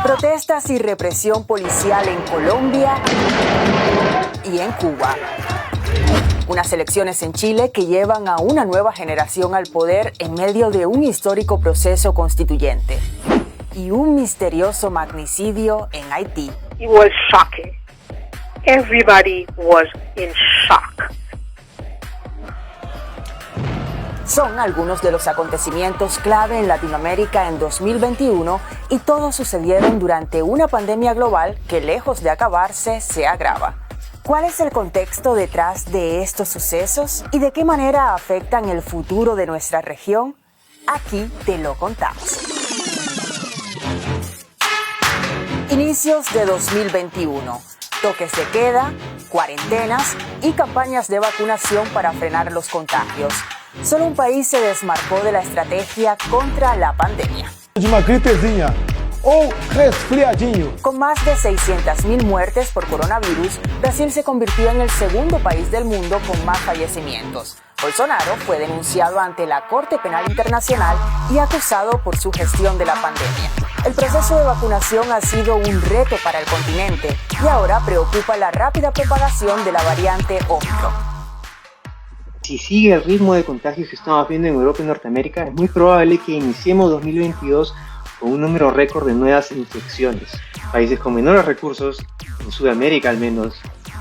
Protestas y represión policial en Colombia y en Cuba. Unas elecciones en Chile que llevan a una nueva generación al poder en medio de un histórico proceso constituyente. Y un misterioso magnicidio en Haití. It was shocking. Everybody was in shock. Son algunos de los acontecimientos clave en Latinoamérica en 2021 y todos sucedieron durante una pandemia global que, lejos de acabarse, se agrava. ¿Cuál es el contexto detrás de estos sucesos y de qué manera afectan el futuro de nuestra región? Aquí te lo contamos. Inicios de 2021. Toques de queda, cuarentenas y campañas de vacunación para frenar los contagios. Solo un país se desmarcó de la estrategia contra la pandemia. Una gripezinha o resfriadinho. Con más de 600.000 muertes por coronavirus, Brasil se convirtió en el segundo país del mundo con más fallecimientos. Bolsonaro fue denunciado ante la Corte Penal Internacional y acusado por su gestión de la pandemia. El proceso de vacunación ha sido un reto para el continente y ahora preocupa la rápida propagación de la variante Omicron. Si sigue el ritmo de contagios que estamos viendo en Europa y Norteamérica, es muy probable que iniciemos 2022 con un número récord de nuevas infecciones. Países con menores recursos, en Sudamérica al menos,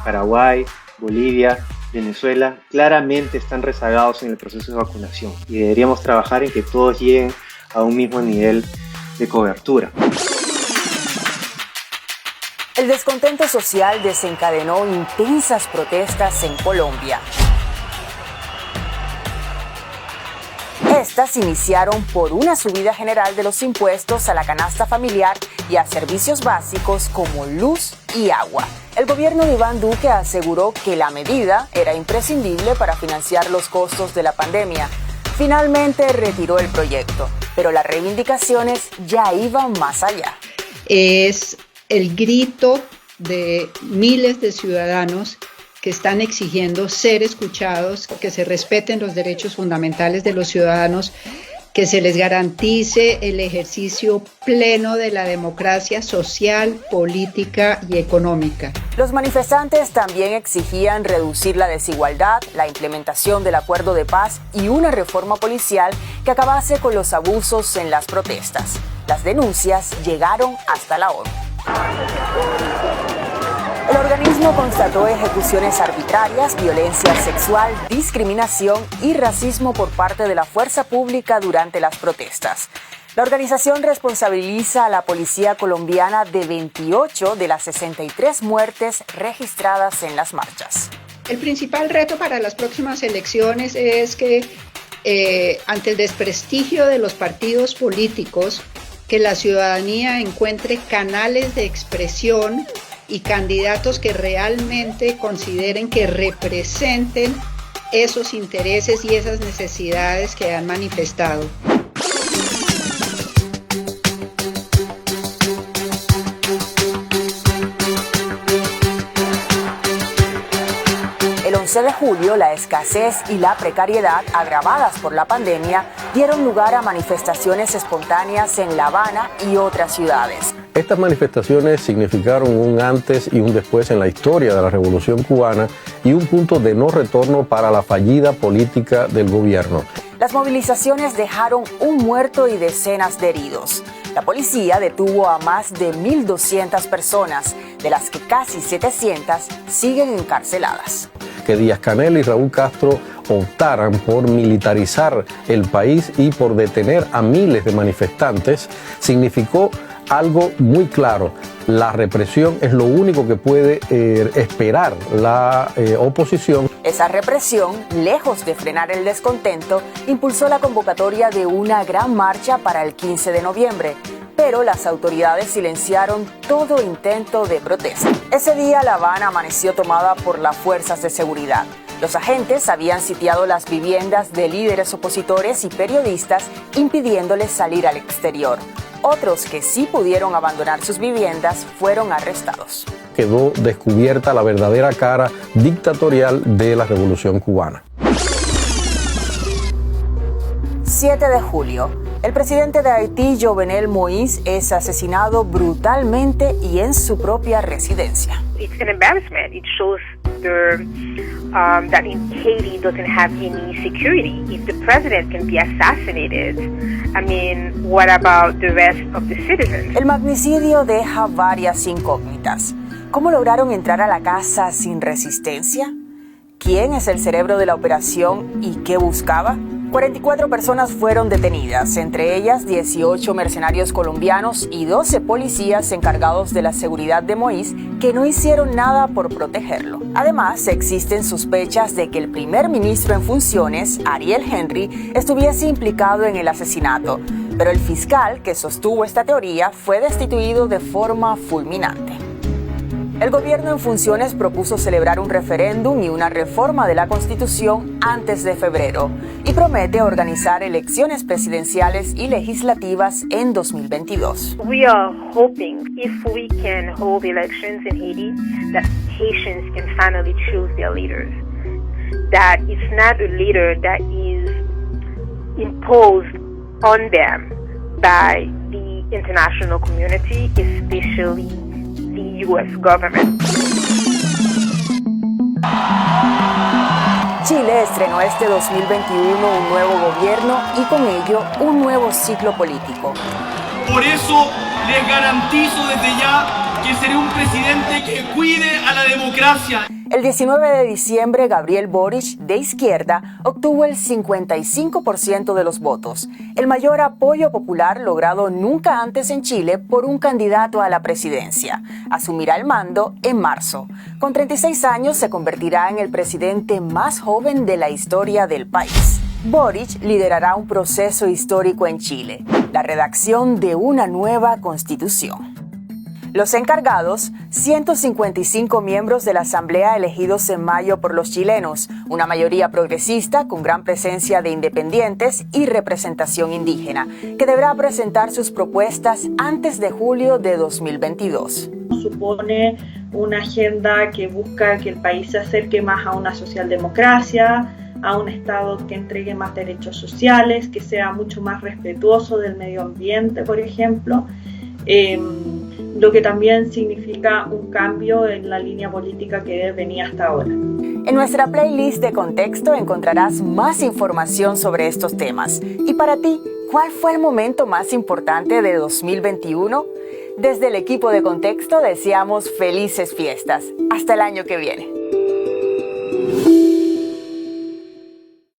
Paraguay, Bolivia, Venezuela, claramente están rezagados en el proceso de vacunación y deberíamos trabajar en que todos lleguen a un mismo nivel de cobertura. El descontento social desencadenó intensas protestas en Colombia. Estas iniciaron por una subida general de los impuestos a la canasta familiar y a servicios básicos como luz y agua. El gobierno de Iván Duque aseguró que la medida era imprescindible para financiar los costos de la pandemia. Finalmente retiró el proyecto, pero las reivindicaciones ya iban más allá. Es el grito de miles de ciudadanos que están exigiendo ser escuchados, que se respeten los derechos fundamentales de los ciudadanos, que se les garantice el ejercicio pleno de la democracia social, política y económica. Los manifestantes también exigían reducir la desigualdad, la implementación del acuerdo de paz y una reforma policial que acabase con los abusos en las protestas. Las denuncias llegaron hasta la ONU. El organismo constató ejecuciones arbitrarias, violencia sexual, discriminación y racismo por parte de la fuerza pública durante las protestas. La organización responsabiliza a la policía colombiana de 28 de las 63 muertes registradas en las marchas. El principal reto para las próximas elecciones es que, ante el desprestigio de los partidos políticos, que la ciudadanía encuentre canales de expresión y candidatos que realmente consideren que representen esos intereses y esas necesidades que han manifestado. El 11 de julio, la escasez y la precariedad agravadas por la pandemia dieron lugar a manifestaciones espontáneas en La Habana y otras ciudades. Estas manifestaciones significaron un antes y un después en la historia de la Revolución Cubana y un punto de no retorno para la fallida política del gobierno. Las movilizaciones dejaron un muerto y decenas de heridos. La policía detuvo a más de 1.200 personas, de las que casi 700 siguen encarceladas. Que Díaz-Canel y Raúl Castro optaran por militarizar el país y por detener a miles de manifestantes significó algo muy claro: la represión es lo único que puede esperar la oposición. Esa represión, lejos de frenar el descontento, impulsó la convocatoria de una gran marcha para el 15 de noviembre. Pero las autoridades silenciaron todo intento de protesta. Ese día La Habana amaneció tomada por las fuerzas de seguridad. Los agentes habían sitiado las viviendas de líderes opositores y periodistas, impidiéndoles salir al exterior. Otros que sí pudieron abandonar sus viviendas fueron arrestados. Quedó descubierta la verdadera cara dictatorial de la Revolución Cubana. 7 de julio. El presidente de Haití, Jovenel Moïse, es asesinado brutalmente y en su propia residencia. It's an embarrassment. It shows that in Haiti doesn't have any security. If the president can be assassinated, I mean, what about the rest of the citizens? El magnicidio deja varias incógnitas. ¿Cómo lograron entrar a la casa sin resistencia? ¿Quién es el cerebro de la operación y qué buscaba? 44 personas fueron detenidas, entre ellas 18 mercenarios colombianos y 12 policías encargados de la seguridad de Moïse que no hicieron nada por protegerlo. Además, existen sospechas de que el primer ministro en funciones, Ariel Henry, estuviese implicado en el asesinato, pero el fiscal que sostuvo esta teoría fue destituido de forma fulminante. El gobierno en funciones propuso celebrar un referéndum y una reforma de la Constitución antes de febrero y promete organizar elecciones presidenciales y legislativas en 2022. We are hoping if we can hold elections in Haiti, that Haitians can finally choose their leaders. That it's not a leader that is imposed on them by the international community, especially the U.S. government. Chile estrenó este 2021 un nuevo gobierno y con ello un nuevo ciclo político. Por eso les garantizo desde ya que seré un presidente que cuide a la democracia. El 19 de diciembre, Gabriel Boric, de izquierda, obtuvo el 55% de los votos, el mayor apoyo popular logrado nunca antes en Chile por un candidato a la presidencia. Asumirá el mando en marzo. Con 36 años se convertirá en el presidente más joven de la historia del país. Boric liderará un proceso histórico en Chile, la redacción de una nueva constitución. Los encargados, 155 miembros de la Asamblea elegidos en mayo por los chilenos, una mayoría progresista con gran presencia de independientes y representación indígena, que deberá presentar sus propuestas antes de julio de 2022. Supone una agenda que busca que el país se acerque más a una socialdemocracia, a un Estado que entregue más derechos sociales, que sea mucho más respetuoso del medio ambiente, por ejemplo. Lo que también significa un cambio en la línea política que venía hasta ahora. En nuestra playlist de Contexto encontrarás más información sobre estos temas. Y para ti, ¿cuál fue el momento más importante de 2021? Desde el equipo de Contexto deseamos felices fiestas. Hasta el año que viene.